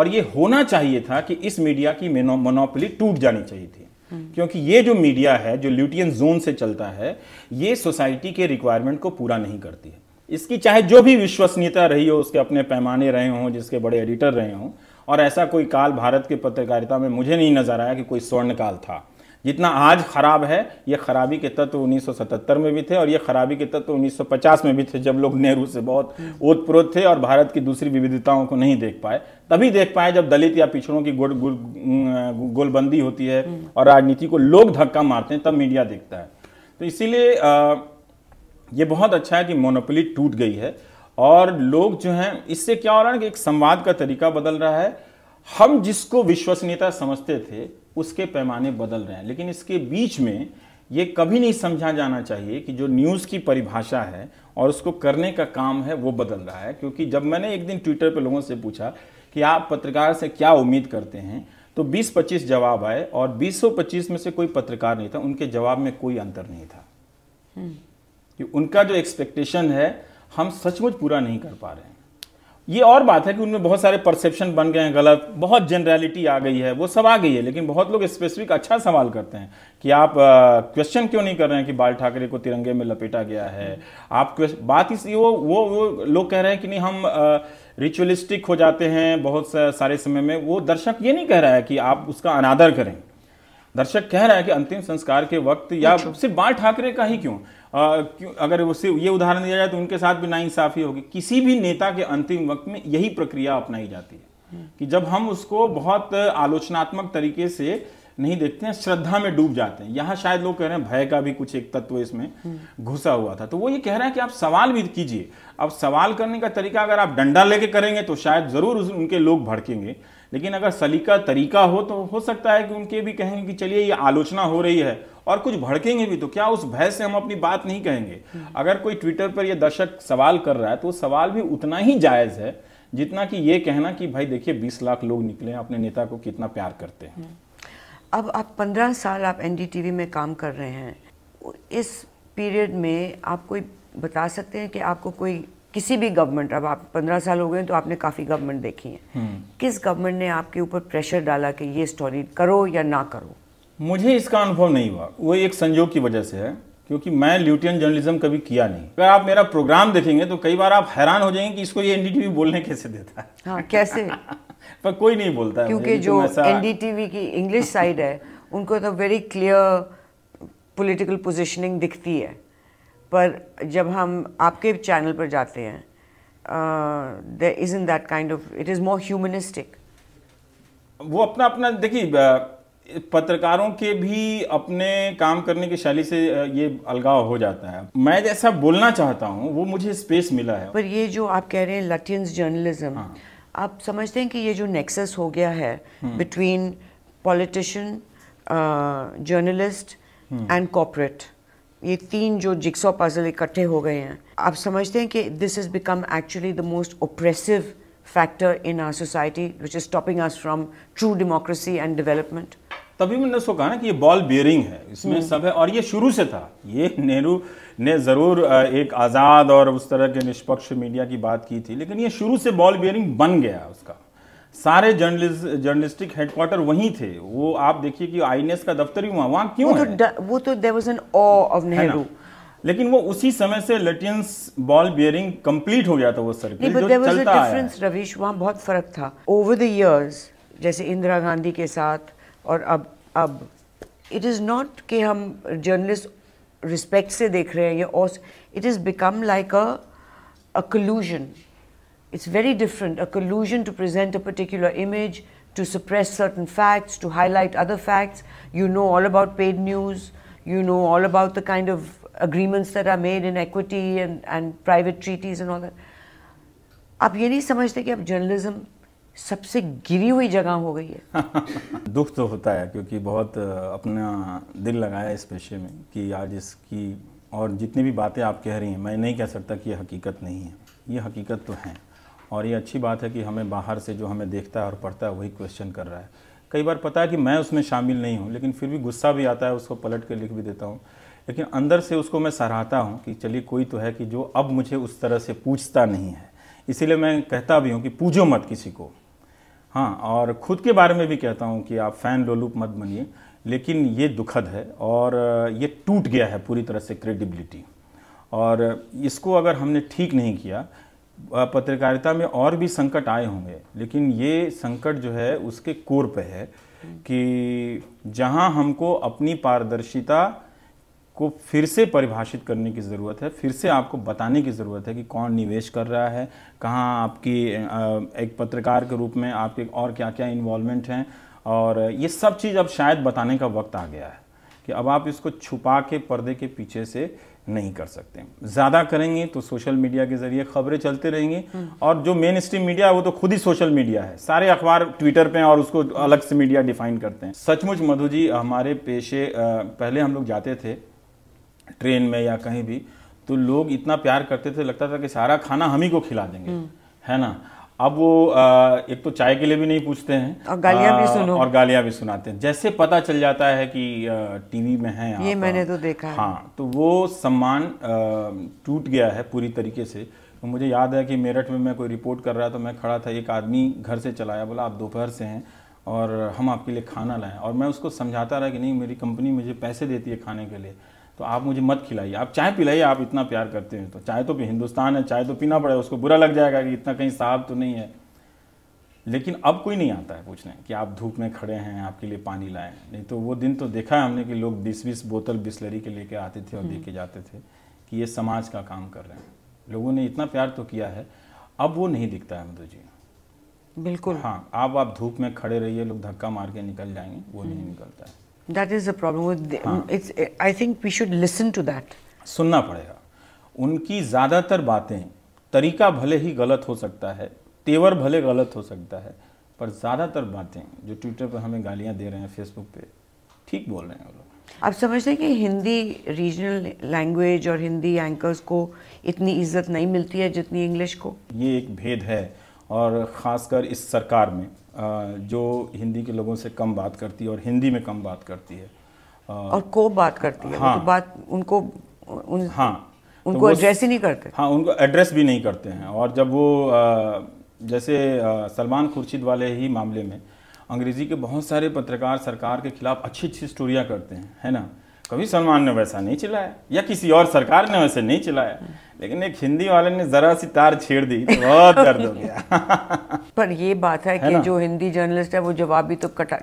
और ये होना चाहिए था कि इस मीडिया की मोनोपोली टूट जानी चाहिए थी, क्योंकि ये जो मीडिया है जो ल्यूटियन जोन से चलता है, ये सोसाइटी के रिक्वायरमेंट को पूरा नहीं करती है। इसकी चाहे जो भी विश्वसनीयता रही हो, उसके अपने पैमाने रहे हों, जिसके बड़े एडिटर रहे हों, और ऐसा कोई काल भारत की पत्रकारिता में मुझे नहीं नजर आया कि कोई स्वर्ण काल था। जितना आज खराब है, ये खराबी के तत्व 1977 में भी थे और ये खराबी के तत्व 1950 में भी थे, जब लोग नेहरू से बहुत ओतप्रोत थे और भारत की दूसरी विविधताओं को नहीं देख पाए। तभी देख पाए जब दलित या पिछड़ों की गोलबंदी होती है और राजनीति को लोग धक्का मारते हैं, तब मीडिया देखता है। तो इसीलिए ये बहुत अच्छा है कि मोनोपोली टूट गई है और लोग जो हैं, इससे क्या हो रहा है कि एक संवाद का तरीका बदल रहा है। हम जिसको विश्वसनीयता समझते थे उसके पैमाने बदल रहे हैं, लेकिन इसके बीच में ये कभी नहीं समझा जाना चाहिए कि जो न्यूज़ की परिभाषा है और उसको करने का काम है वो बदल रहा है। क्योंकि जब मैंने एक दिन ट्विटर पर लोगों से पूछा कि आप पत्रकार से क्या उम्मीद करते हैं, तो 20-25 जवाब आए और 20-25 में से कोई पत्रकार नहीं था, उनके जवाब में कोई अंतर नहीं था कि उनका जो एक्सपेक्टेशन है हम सचमुच पूरा नहीं कर पा रहे हैं। ये और बात है कि उनमें बहुत सारे परसेप्शन बन गए हैं गलत, बहुत जनरलिटी आ गई है, वो सब आ गई है, लेकिन बहुत लोग स्पेसिफिक अच्छा सवाल करते हैं कि आप क्वेश्चन क्यों नहीं कर रहे हैं कि बाल ठाकरे को तिरंगे में लपेटा गया है। आप बात इस वो लोग कह रहे हैं कि नहीं हम रिचुअलिस्टिक हो जाते हैं बहुत सारे समय में। वो दर्शक ये नहीं कह रहा है कि आप उसका अनादर करें, दर्शक कह रहा है कि अंतिम संस्कार के वक्त या सिर्फ बाल ठाकरे का ही क्यों, अगर उससे ये उदाहरण दिया जाए तो उनके साथ भी नाइंसाफी होगी। किसी भी नेता के अंतिम वक्त में यही प्रक्रिया अपनाई जाती है कि जब हम उसको बहुत आलोचनात्मक तरीके से नहीं देखते हैं, श्रद्धा में डूब जाते हैं। यहाँ शायद लोग कह रहे हैं भय का भी कुछ एक तत्व इसमें घुसा हुआ था। तो वो ये कह रहा है कि आप सवाल भी कीजिए। अब सवाल करने का तरीका अगर आप डंडा लेके करेंगे तो शायद जरूर उनके लोग भड़केंगे, लेकिन अगर सलीका तरीका हो तो हो सकता है कि उनके भी कहेंगे कि चलिए ये आलोचना हो रही है, और कुछ भड़केंगे भी तो क्या उस भय से हम अपनी बात नहीं कहेंगे। अगर कोई ट्विटर पर ये दर्शक सवाल कर रहा है तो सवाल भी उतना ही जायज है जितना कि ये कहना कि भाई देखिए 20 लाख लोग निकले, अपने नेता को कितना प्यार करते हैं। अब आप 15 साल आप एनडीटीवी में काम कर रहे हैं, इस पीरियड में आप कोई बता सकते हैं कि आपको कोई किसी भी गवर्नमेंट, अब आप 15 साल हो गए तो आपने काफ़ी गवर्नमेंट देखी है, किस गवर्नमेंट ने आपके ऊपर प्रेशर डाला कि ये स्टोरी करो या ना करो? मुझे इसका अनुभव नहीं हुआ। वो एक संयोग की वजह से है क्योंकि मैं ल्यूटियन जर्नलिज्म कभी किया नहीं। अगर आप मेरा प्रोग्राम देखेंगे तो कई बार आप हैरान हो जाएंगे कि इसको ये एनडीटीवी बोलने कैसे देता है। हाँ, कैसे? पर कोई नहीं बोलता है, क्योंकि जो एनडीटीवी की इंग्लिश साइड है उनको तो वेरी क्लियर पॉलिटिकल पोजीशनिंग दिखती है, पर जब हम आपके चैनल पर जाते हैं there isn't that kind of, it is more humanistic. वो अपना अपना देखिए, पत्रकारों के भी अपने काम करने की शैली से ये अलगाव हो जाता है। मैं जैसा बोलना चाहता हूँ वो मुझे स्पेस मिला है। पर ये जो आप कह रहे हैं लटियंस जर्नलिज्म, आप समझते हैं कि ये जो नेक्सस हो गया है between politician, journalist and corporate, ये तीन जो जिक्सॉ पजल इकट्ठे हो गए हैं, आप समझते हैं कि this has become actually the most oppressive factor in our society which is stopping us from true democracy and development? तभी मैंने उसको कहा ना कि ये बॉल बियरिंग है, इसमें सब है, और ये शुरू से था। ये नेहरू ने जरूर एक आज़ाद और उस तरह के निष्पक्ष मीडिया की बात की थी, लेकिन ये शुरू से बॉल बियरिंग बन गया उसका। सारे जर्नलिस्टिक हेडक्वार्टर वहीं थे। वो आप देखिए कि आईएनएस का दफ्तर भी वहाँ क्यों है? वो तो there was an awe of Nehru, लेकिन वो उसी समय से लटियंस बॉल बियरिंग कंप्लीट हो गया था वो सर्किल जो चलता आया। डिफरेंस रवीश, वहाँ बहुत फर्क था ओवर द इयर्स, जैसे इंदिरा गांधी के साथ और अब इट इज़ नॉट कि हम जर्नलिस्ट रिस्पेक्ट से देख रहे हैं ये, और it is become like a collusion. It's very different, a collusion to present a particular image, to suppress certain facts, to highlight other facts. You know all about paid news, you know all about the kind of agreements that are made in equity and private treaties and all that. आप ये नहीं समझते कि अब journalism सबसे गिरी हुई जगह हो गई है? दुख तो होता है क्योंकि बहुत अपना दिल लगाया इस पेशे में कि आज इसकी, और जितनी भी बातें आप कह रही हैं मैं नहीं कह सकता कि ये हकीकत नहीं है, ये हकीकत तो है। और ये अच्छी बात है कि हमें बाहर से जो हमें देखता है और पढ़ता है वही क्वेश्चन कर रहा है। कई बार पता है कि मैं उसमें शामिल नहीं हूँ, लेकिन फिर भी गुस्सा भी आता है, उसको पलट के लिख भी देता हूँ, लेकिन अंदर से उसको मैं सराहता हूँ कि चलिए कोई तो है कि जो अब मुझे उस तरह से पूछता नहीं है। इसीलिए मैं कहता भी हूँ कि पूछो मत किसी को, हाँ, और खुद के बारे में भी कहता हूँ कि आप फैन लोलुप मत बनिए, लेकिन ये दुखद है और ये टूट गया है पूरी तरह से क्रेडिबिलिटी। और इसको अगर हमने ठीक नहीं किया, पत्रकारिता में और भी संकट आए होंगे, लेकिन ये संकट जो है उसके कोर पे है कि जहां हमको अपनी पारदर्शिता को फिर से परिभाषित करने की ज़रूरत है, फिर से आपको बताने की ज़रूरत है कि कौन निवेश कर रहा है, कहाँ आपकी एक पत्रकार के रूप में आपके और क्या क्या इन्वॉल्वमेंट हैं। और ये सब चीज़ अब शायद बताने का वक्त आ गया है कि अब आप इसको छुपा के पर्दे के पीछे से नहीं कर सकते। ज़्यादा करेंगे तो सोशल मीडिया के ज़रिए खबरें चलते रहेंगी, और जो मेन स्ट्रीम मीडिया है वो तो खुद ही सोशल मीडिया है, सारे अखबार ट्विटर पे और उसको अलग से मीडिया डिफाइन करते हैं। सचमुच मधु जी, हमारे पेशे पहले हम लोग जाते थे ट्रेन में या कहीं भी, तो लोग इतना प्यार करते थे, लगता था कि सारा खाना हम ही को खिला देंगे, है ना। अब वो एक तो चाय के लिए भी नहीं पूछते हैं और गालियां भी सुनो, और गालियां भी सुनाते हैं। जैसे पता चल जाता है कि टीवी में है, ये मैंने तो देखा है। हाँ, तो वो सम्मान टूट गया है पूरी तरीके से। तो मुझे याद है कि मेरठ में मैं कोई रिपोर्ट कर रहा था, मैं खड़ा था, एक आदमी घर से चलाया, बोला आप दोपहर से हैं और हम आपके लिए खाना लाएं। और मैं उसको समझाता रहा कि नहीं, मेरी कंपनी मुझे पैसे देती है खाने के लिए, तो आप मुझे मत खिलाइए, आप चाय पिलाइए, आप इतना प्यार करते हैं तो। चाय तो हिंदुस्तान है, चाय तो पीना पड़ेगा, उसको बुरा लग जाएगा कि इतना कहीं साहब तो नहीं है। लेकिन अब कोई नहीं आता है पूछने कि आप धूप में खड़े हैं, आपके लिए पानी लाएं। नहीं तो वो दिन तो देखा है हमने कि लोग 20-20 बोतल बिस्लरी के लेके आते थे और दे के जाते थे कि ये समाज का काम कर रहे हैं। लोगों ने इतना प्यार तो किया है, अब वो नहीं दिखता है मधु जी। बिल्कुल। हाँ, आप धूप में खड़े रहिए, लोग धक्का मार के निकल जाएंगे, वो नहीं निकलता है। That is the problem. It's. I think we should listen to that. सुनना पड़ेगा उनकी ज़्यादातर बातें। तरीका भले ही गलत हो सकता है, तेवर भले गलत हो सकता है, पर ज़्यादातर बातें जो ट्विटर पर हमें गालियां दे रहे हैं, फेसबुक पे ठीक बोल रहे हैं वो लोग। आप समझते हैं कि हिंदी रीजनल लैंग्वेज और हिंदी एंकर्स को इतनी इज्जत नहीं मिलती है जितनी इंग्लिश को? ये एक भेद है, और ख़ासकर इस सरकार में जो हिंदी के लोगों से कम बात करती है और हिंदी में कम बात करती है और को बात करती है। हाँ, वो तो बात उनको हाँ, उनको तो एड्रेस ही नहीं करते। हाँ, उनको एड्रेस भी नहीं करते हैं। और जब वो जैसे सलमान खुर्शीद वाले ही मामले में अंग्रेज़ी के बहुत सारे पत्रकार सरकार के खिलाफ अच्छी अच्छी स्टोरियाँ करते हैं, है ना। कभी सलमान ने वैसा नहीं चिल्लाया या किसी और सरकार ने वैसे नहीं चिल्लाया, लेकिन एक हिंदी वाले ने जरा सी तार छेड़ दी तो बहुत दर्द हो गया। पर ये बात है कि जो हिंदी जर्नलिस्ट है वो जवाब भी तो कटा,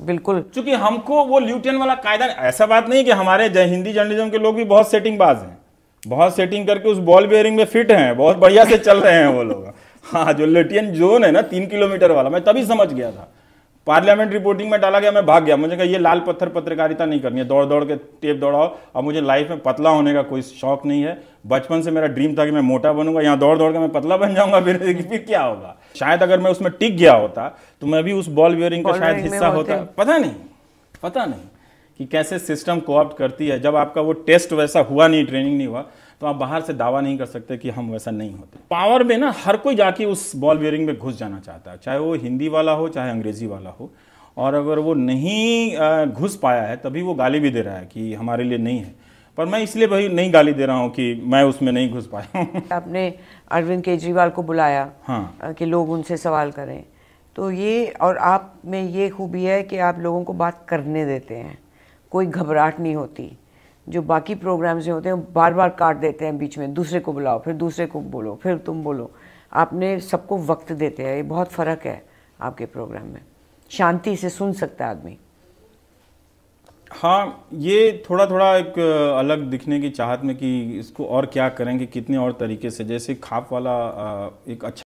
बिल्कुल। क्योंकि हमको वो ल्यूटियन वाला कायदा, ऐसा बात नहीं कि हमारे हिंदी जर्नलिज्म के लोग भी बहुत सेटिंगबाज हैं, बहुत सेटिंग करके उस बॉल बेयरिंग में फिट हैं, बहुत बढ़िया से चल रहे हैं वो लोग। हाँ, जो ल्यूटियन जोन है ना 3 किलोमीटर वाला, मैं तभी समझ गया था। पार्लियामेंट रिपोर्टिंग में डाला गया, मैं भाग गया। मुझे कहा ये लाल पत्थर पत्रकारिता नहीं करनी है, दौड़ दौड़ के टेप दौड़ाओ। अब मुझे लाइफ में पतला होने का कोई शौक नहीं है। बचपन से मेरा ड्रीम था कि मैं मोटा बनूंगा, यहाँ दौड़ दौड़ के मैं पतला बन जाऊंगा, फिर क्या होगा। शायद अगर मैं उसमें टिक गया होता तो मैं भी उस बॉल बियरिंग का शायद हिस्सा होता। पता नहीं कि कैसे सिस्टम कोऑप्ट करती है। जब आपका वो टेस्ट वैसा हुआ नहीं, ट्रेनिंग नहीं हुआ, तो आप बाहर से दावा नहीं कर सकते कि हम वैसा नहीं होते। पावर में ना हर कोई जाके उस बॉल बियरिंग में घुस जाना चाहता है, चाहे वो हिंदी वाला हो चाहे अंग्रेजी वाला हो। और अगर वो नहीं घुस पाया है तभी वो गाली भी दे रहा है कि हमारे लिए नहीं है। पर मैं इसलिए भाई नहीं गाली दे रहा हूँ कि मैं उसमें नहीं घुस पाया हूँ। आपने अरविंद केजरीवाल को बुलाया, हाँ, कि लोग उनसे सवाल करें, तो ये, और आप में ये खूबी है कि आप लोगों को बात करने देते हैं, कोई घबराहट नहीं होती। जो बाकी प्रोग्राम्स में होते हैं बार बार काट देते हैं बीच में, दूसरे को बुलाओ, फिर दूसरे को बोलो, फिर तुम बोलो। आपने सबको वक्त देते हैं, ये बहुत फ़र्क है आपके प्रोग्राम में। शांति से सुन सकता है आदमी। हाँ, ये थोड़ा थोड़ा एक अलग दिखने की चाहत में कि इसको और क्या करेंगे, कितने और तरीके से। जैसे खाप वाला एक अच्छा